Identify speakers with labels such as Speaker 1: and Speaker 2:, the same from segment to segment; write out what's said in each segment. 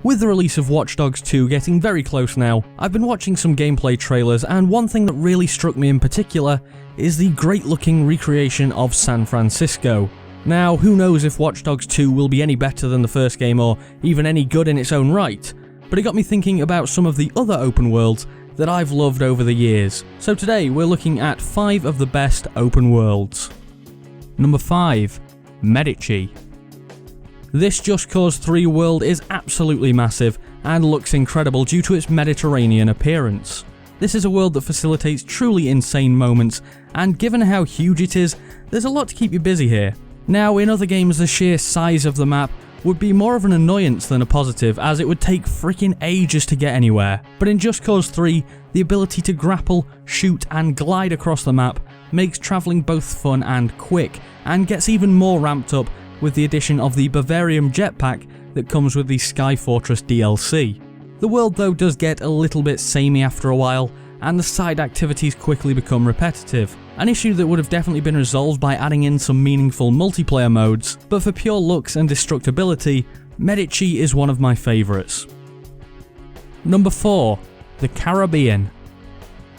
Speaker 1: With the release of Watch Dogs 2 getting very close now, I've been watching some gameplay trailers, and one thing that really struck me in particular is the great looking recreation of San Francisco. Now, who knows if Watch Dogs 2 will be any better than the first game or even any good in its own right, but it got me thinking about some of the other open worlds that I've loved over the years. So today we're looking at 5 of the best open worlds. Number 5. Medici. This Just Cause 3 world is absolutely massive and looks incredible due to its Mediterranean appearance. This is a world that facilitates truly insane moments, and given how huge it is, there's a lot to keep you busy here. Now, in other games the sheer size of the map would be more of an annoyance than a positive, as it would take freaking ages to get anywhere. But in Just Cause 3, the ability to grapple, shoot and glide across the map makes travelling both fun and quick, and gets even more ramped up with the addition of the Bavarium jetpack that comes with the Sky Fortress DLC. The world though does get a little bit samey after a while, and the side activities quickly become repetitive. An issue that would have definitely been resolved by adding in some meaningful multiplayer modes, but for pure looks and destructibility, Medici is one of my favourites. Number 4. The Caribbean.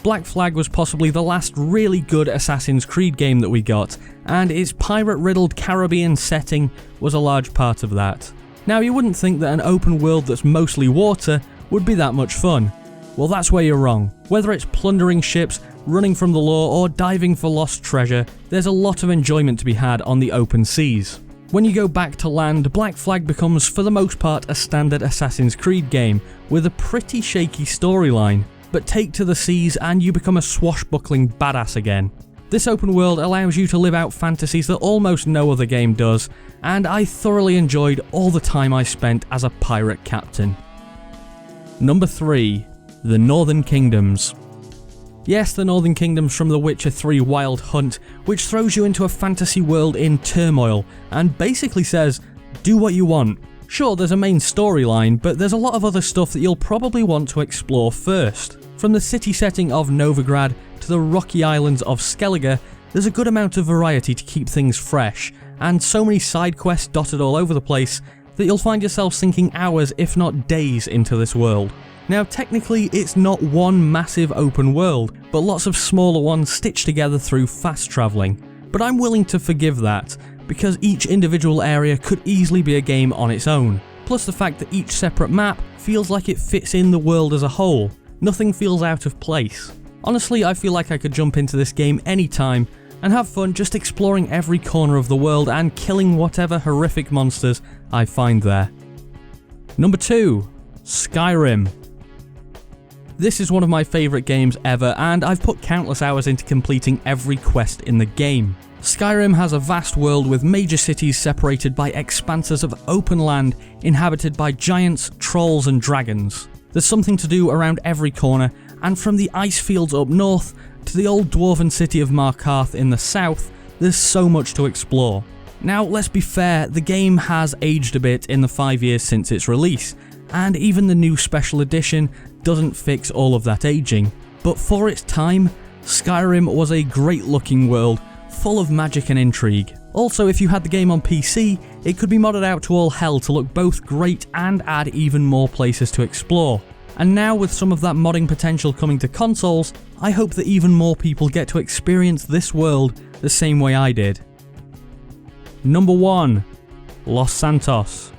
Speaker 1: Black Flag was possibly the last really good Assassin's Creed game that we got, and its pirate-riddled Caribbean setting was a large part of that. Now, you wouldn't think that an open world that's mostly water would be that much fun. Well, that's where you're wrong. Whether it's plundering ships, running from the law, or diving for lost treasure, there's a lot of enjoyment to be had on the open seas. When you go back to land, Black Flag becomes for the most part a standard Assassin's Creed game with a pretty shaky storyline. But take to the seas and you become a swashbuckling badass again. This open world allows you to live out fantasies that almost no other game does, and I thoroughly enjoyed all the time I spent as a pirate captain. Number 3. The Northern Kingdoms. Yes, the Northern Kingdoms from The Witcher 3 Wild Hunt, which throws you into a fantasy world in turmoil and basically says, do what you want. Sure, there's a main storyline, but there's a lot of other stuff that you'll probably want to explore first. From the city setting of Novigrad to the rocky islands of Skellige, there's a good amount of variety to keep things fresh, and so many side quests dotted all over the place that you'll find yourself sinking hours if not days into this world. Now technically it's not one massive open world, but lots of smaller ones stitched together through fast travelling. But I'm willing to forgive that, because each individual area could easily be a game on its own. Plus the fact that each separate map feels like it fits in the world as a whole. Nothing feels out of place. Honestly, I feel like I could jump into this game anytime and have fun just exploring every corner of the world and killing whatever horrific monsters I find there. Number 2. Skyrim. This is one of my favourite games ever, and I've put countless hours into completing every quest in the game. Skyrim has a vast world with major cities separated by expanses of open land inhabited by giants, trolls and dragons. There's something to do around every corner, and from the ice fields up north to the old dwarven city of Markarth in the south, there's so much to explore. Now, let's be fair, the game has aged a bit in the 5 years since its release, and even the new special edition doesn't fix all of that aging. But for its time, Skyrim was a great looking world, full of magic and intrigue. Also, if you had the game on PC, it could be modded out to all hell to look both great and add even more places to explore. And now with some of that modding potential coming to consoles, I hope that even more people get to experience this world the same way I did. Number 1. Los Santos.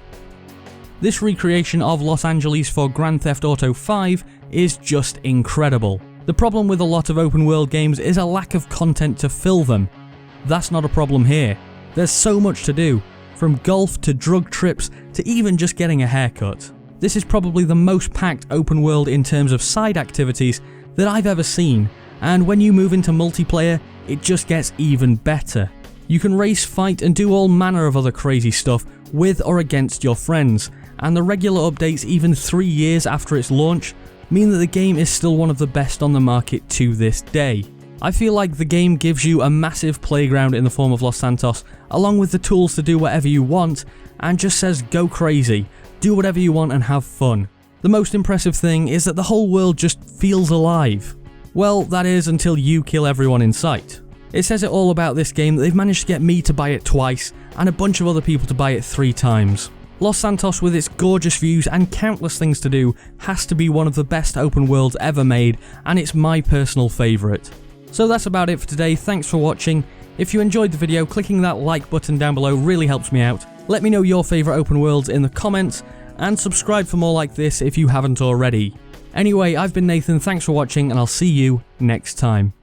Speaker 1: This recreation of Los Angeles for Grand Theft Auto 5 is just incredible. The problem with a lot of open world games is a lack of content to fill them. That's not a problem here. There's so much to do, from golf to drug trips to even just getting a haircut. This is probably the most packed open world in terms of side activities that I've ever seen, and when you move into multiplayer, it just gets even better. You can race, fight and do all manner of other crazy stuff with or against your friends, and the regular updates even 3 years after its launch mean that the game is still one of the best on the market to this day. I feel like the game gives you a massive playground in the form of Los Santos, along with the tools to do whatever you want, and just says go crazy, do whatever you want and have fun. The most impressive thing is that the whole world just feels alive. Well, that is until you kill everyone in sight. It says it all about this game that they've managed to get me to buy it twice, and a bunch of other people to buy it 3 times. Los Santos, with its gorgeous views and countless things to do, has to be one of the best open worlds ever made, and it's my personal favourite. So that's about it for today. Thanks for watching. If you enjoyed the video, clicking that like button down below really helps me out. Let me know your favourite open worlds in the comments, and subscribe for more like this if you haven't already. Anyway, I've been Nathan, thanks for watching, and I'll see you next time.